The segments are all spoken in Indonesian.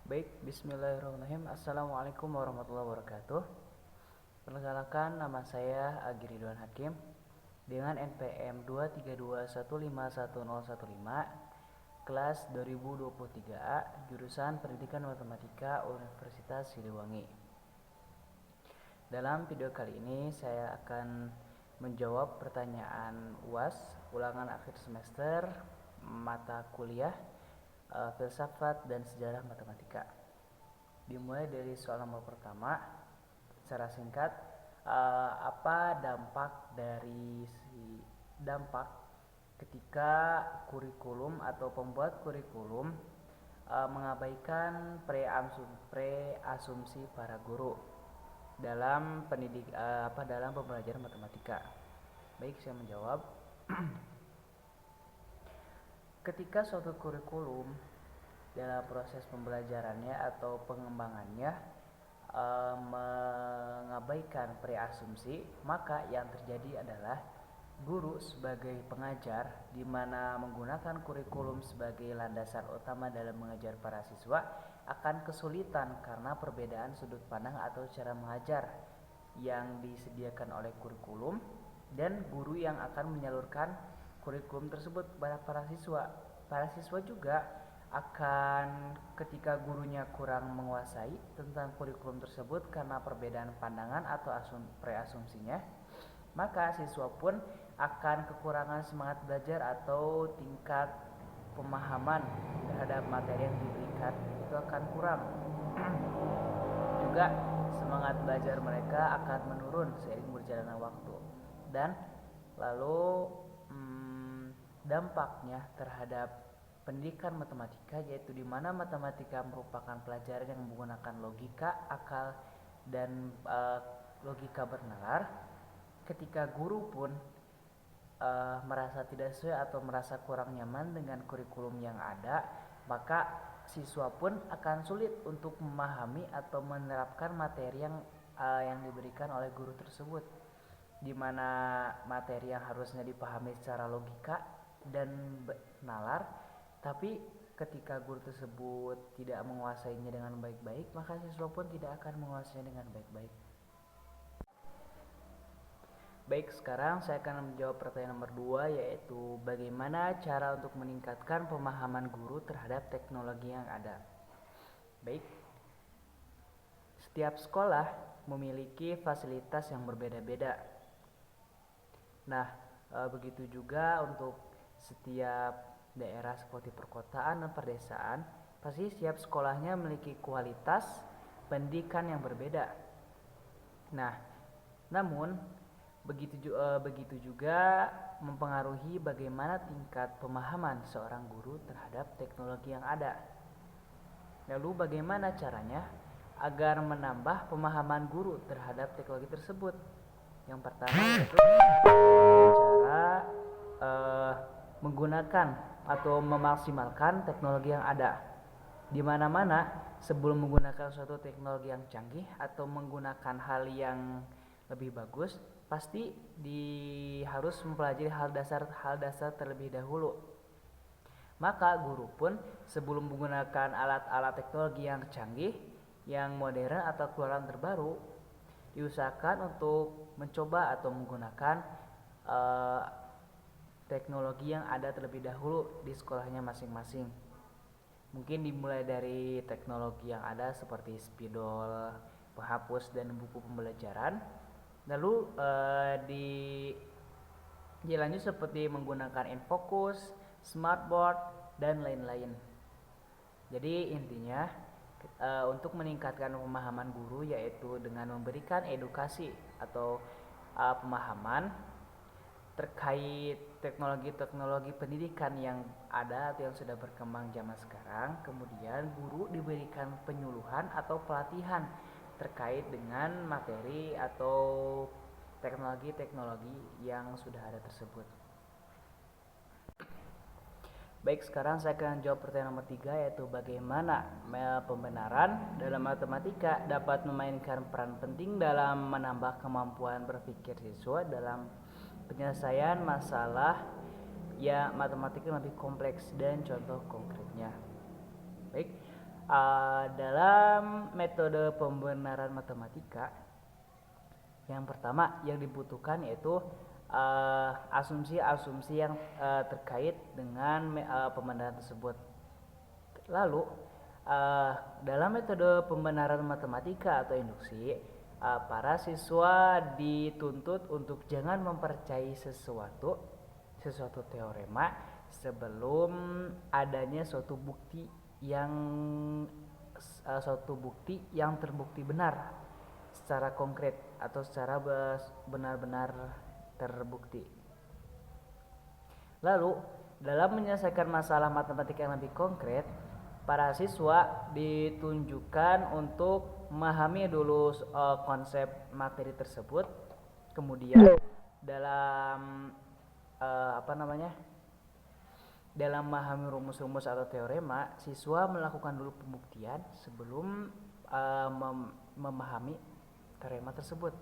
Baik, bismillahirrahmanirrahim. Assalamualaikum warahmatullahi wabarakatuh. Perkenalkan, nama saya Agi Ridwan Hakim dengan NPM 232151015, kelas 2023A, jurusan Pendidikan Matematika Universitas Siliwangi. Dalam video kali ini saya akan menjawab pertanyaan UAS ulangan akhir semester mata kuliah filsafat dan sejarah matematika. Dimulai dari soal nomor pertama. Secara singkat, apa dampak ketika kurikulum atau pembuat kurikulum mengabaikan preasumsi para guru dalam dalam pembelajaran matematika. Baik, saya menjawab. Ketika suatu kurikulum dalam proses pembelajarannya atau pengembangannya mengabaikan preasumsi, maka yang terjadi adalah guru sebagai pengajar di mana menggunakan kurikulum sebagai landasan utama dalam mengajar para siswa akan kesulitan karena perbedaan sudut pandang atau cara mengajar yang disediakan oleh kurikulum dan guru yang akan menyalurkan kurikulum tersebut kepada para siswa. Para siswa juga akan ketika gurunya kurang menguasai tentang kurikulum tersebut karena perbedaan pandangan atau preasumsinya, maka siswa pun akan kekurangan semangat belajar atau tingkat pemahaman terhadap materi yang diberikan itu akan kurang. Juga semangat belajar mereka akan menurun seiring berjalannya waktu. Dan lalu dampaknya terhadap pendidikan matematika yaitu di mana matematika merupakan pelajaran yang menggunakan logika, akal, dan logika bernalar. Ketika guru pun merasa tidak sesuai atau merasa kurang nyaman dengan kurikulum yang ada, maka siswa pun akan sulit untuk memahami atau menerapkan materi yang diberikan oleh guru tersebut, di mana materi yang harusnya dipahami secara logika dan nalar, tapi ketika guru tersebut tidak menguasainya dengan baik-baik, maka siswa pun tidak akan menguasainya dengan baik-baik. Baik, sekarang saya akan menjawab pertanyaan nomor 2, yaitu bagaimana cara untuk meningkatkan pemahaman guru terhadap teknologi yang ada. Baik, setiap sekolah memiliki fasilitas yang berbeda-beda. Nah, begitu juga untuk setiap daerah seperti perkotaan dan perdesaan, pasti setiap sekolahnya memiliki kualitas pendidikan yang berbeda. Nah, namun begitu juga mempengaruhi bagaimana tingkat pemahaman seorang guru terhadap teknologi yang ada. Lalu bagaimana caranya agar menambah pemahaman guru terhadap teknologi tersebut? Yang pertama yaitu cara menggunakan atau memaksimalkan teknologi yang ada. Di mana-mana sebelum menggunakan suatu teknologi yang canggih atau menggunakan hal yang lebih bagus, pasti harus mempelajari hal dasar terlebih dahulu. Maka guru pun sebelum menggunakan alat-alat teknologi yang canggih, yang modern atau keluaran terbaru, diusahakan untuk mencoba atau menggunakan teknologi yang ada terlebih dahulu di sekolahnya masing-masing. Mungkin dimulai dari teknologi yang ada seperti spidol, penghapus, dan buku pembelajaran. Lalu dilanjut seperti menggunakan infocus, smartboard, dan lain-lain. Jadi intinya untuk meningkatkan pemahaman guru yaitu dengan memberikan edukasi atau pemahaman terkait teknologi-teknologi pendidikan yang ada atau yang sudah berkembang zaman sekarang. Kemudian guru diberikan penyuluhan atau pelatihan terkait dengan materi atau teknologi-teknologi yang sudah ada tersebut. Baik, sekarang saya akan jawab pertanyaan nomor 3, yaitu bagaimana pembenaran dalam matematika dapat memainkan peran penting dalam menambah kemampuan berpikir siswa dalam penyelesaian masalah ya matematika lebih kompleks dan contoh konkretnya. Baik, Dalam metode pembenaran matematika, yang pertama yang dibutuhkan yaitu asumsi-asumsi yang terkait dengan pembenaran tersebut. Lalu dalam metode pembenaran matematika atau induksi, para siswa dituntut untuk jangan mempercayai sesuatu teorema sebelum adanya suatu bukti yang terbukti benar secara konkret atau secara benar-benar terbukti. Lalu dalam menyelesaikan masalah matematika yang lebih konkret, para siswa ditunjukkan untuk memahami dulu konsep materi tersebut, kemudian dalam dalam memahami rumus-rumus atau teorema, siswa melakukan dulu pembuktian sebelum memahami teorema tersebut.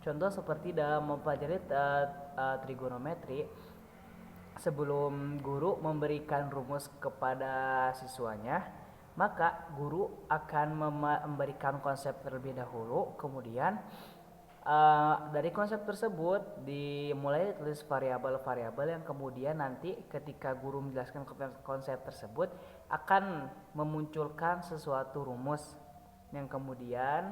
Contoh seperti dalam mempelajari trigonometri, sebelum guru memberikan rumus kepada siswanya, maka guru akan memberikan konsep terlebih dahulu, kemudian dari konsep tersebut dimulai tulis variabel-variabel yang kemudian nanti ketika guru menjelaskan konsep tersebut akan memunculkan sesuatu rumus yang kemudian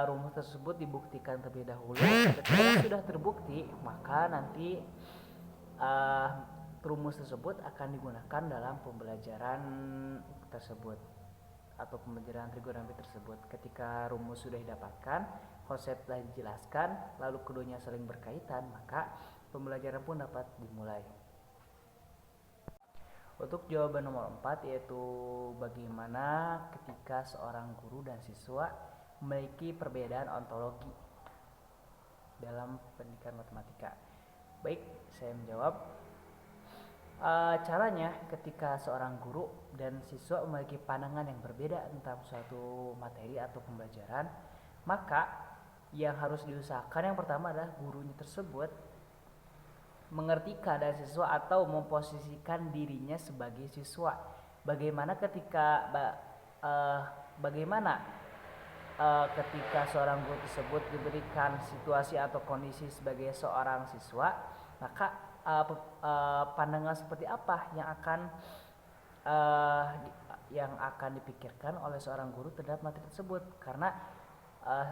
rumus tersebut dibuktikan terlebih dahulu. Ketika sudah terbukti, maka nanti rumus tersebut akan digunakan dalam pembelajaran tersebut atau pembelajaran trigonometri tersebut. Ketika rumus sudah didapatkan, konsep telah dijelaskan, lalu keduanya saling berkaitan, maka pembelajaran pun dapat dimulai. Untuk jawaban nomor 4 yaitu bagaimana ketika seorang guru dan siswa memiliki perbedaan ontologi dalam pendidikan matematika. Baik, saya menjawab. Caranya ketika seorang guru dan siswa memiliki pandangan yang berbeda tentang suatu materi atau pembelajaran, maka yang harus diusahakan yang pertama adalah gurunya tersebut mengerti keadaan siswa atau memposisikan dirinya sebagai siswa. Bagaimana ketika seorang guru tersebut diberikan situasi atau kondisi sebagai seorang siswa, maka pandangan seperti apa yang akan dipikirkan oleh seorang guru terhadap materi tersebut. Karena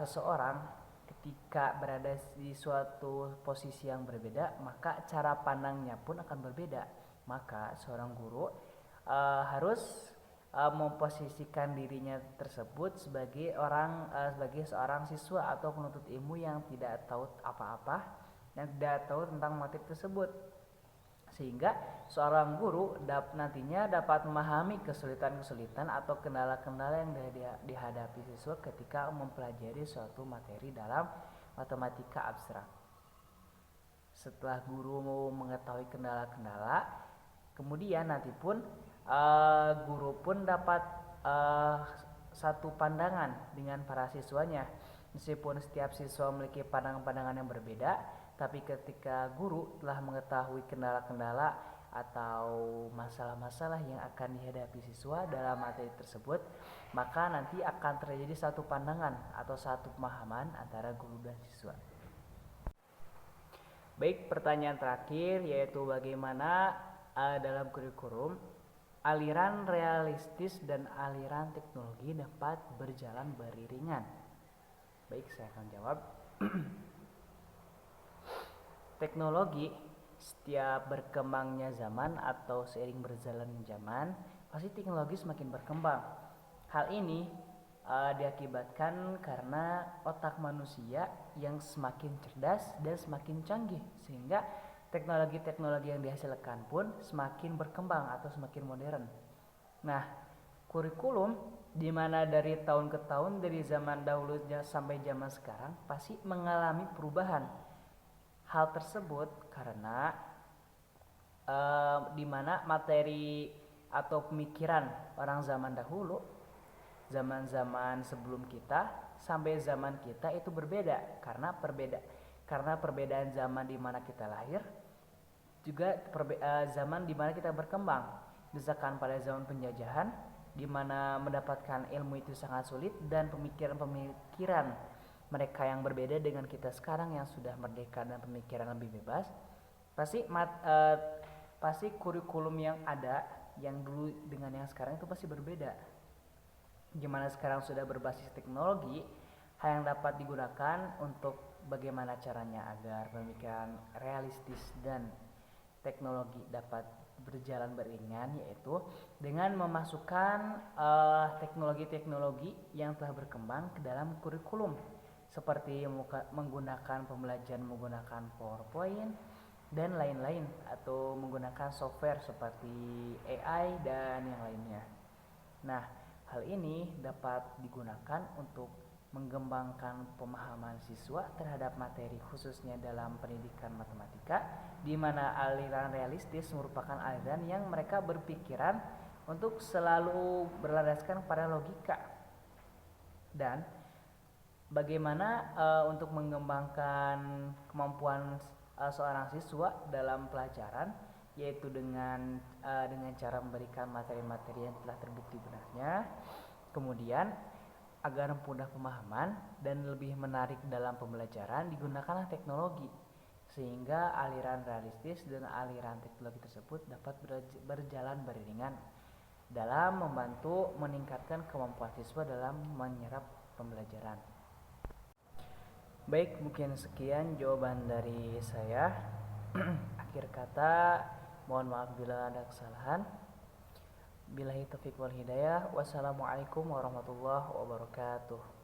seseorang ketika berada di suatu posisi yang berbeda, maka cara pandangnya pun akan berbeda. Maka seorang guru harus memposisikan dirinya tersebut sebagai seorang siswa atau penuntut ilmu yang tidak tahu apa-apa, yang tidak tahu tentang materi tersebut, sehingga seorang guru nantinya dapat memahami kesulitan-kesulitan atau kendala-kendala yang dihadapi siswa ketika mempelajari suatu materi dalam matematika abstrak. Setelah guru mengetahui kendala-kendala, kemudian nanti pun guru pun dapat satu pandangan dengan para siswanya. Meskipun setiap siswa memiliki pandangan-pandangan yang berbeda, tapi ketika guru telah mengetahui kendala-kendala atau masalah-masalah yang akan dihadapi siswa dalam materi tersebut, maka nanti akan terjadi satu pandangan atau satu pemahaman antara guru dan siswa. Baik, pertanyaan terakhir yaitu bagaimana dalam kurikulum aliran realistis dan aliran teknologi dapat berjalan beriringan. Baik, saya akan jawab. Teknologi, setiap berkembangnya zaman atau seiring berjalannya zaman, pasti teknologi semakin berkembang. Hal ini diakibatkan karena otak manusia yang semakin cerdas dan semakin canggih, sehingga teknologi-teknologi yang dihasilkan pun semakin berkembang atau semakin modern. Nah, kurikulum di mana dari tahun ke tahun, dari zaman dahulu sampai zaman sekarang pasti mengalami perubahan. Hal tersebut karena di mana materi atau pemikiran orang zaman dahulu, zaman-zaman sebelum kita sampai zaman kita itu berbeda karena perbedaan zaman di mana kita lahir, juga zaman di mana kita berkembang. Misalkan pada zaman penjajahan, di mana mendapatkan ilmu itu sangat sulit dan pemikiran-pemikiran mereka yang berbeda dengan kita sekarang yang sudah merdeka dan pemikiran lebih bebas, pasti kurikulum yang ada yang dulu dengan yang sekarang itu pasti berbeda. Gimana sekarang sudah berbasis teknologi, hal yang dapat digunakan untuk bagaimana caranya agar pemikiran realistis dan teknologi dapat berjalan beriringan, yaitu dengan memasukkan teknologi-teknologi yang telah berkembang ke dalam kurikulum, seperti menggunakan pembelajaran menggunakan PowerPoint dan lain-lain, atau menggunakan software seperti AI dan yang lainnya. Nah, hal ini dapat digunakan untuk mengembangkan pemahaman siswa terhadap materi khususnya dalam pendidikan matematika, di mana aliran realistis merupakan aliran yang mereka berpikiran untuk selalu berlandaskan pada logika. Dan bagaimana untuk mengembangkan kemampuan seorang siswa dalam pelajaran, yaitu dengan cara memberikan materi-materi yang telah terbukti benarnya, kemudian agar mudah pemahaman dan lebih menarik dalam pembelajaran digunakanlah teknologi, sehingga aliran realistis dan aliran teknologi tersebut dapat berjalan beriringan dalam membantu meningkatkan kemampuan siswa dalam menyerap pembelajaran. Baik, mungkin sekian jawaban dari saya. Akhir kata, mohon maaf bila ada kesalahan. Billahi taufiq wal hidayah. Wassalamualaikum warahmatullahi wabarakatuh.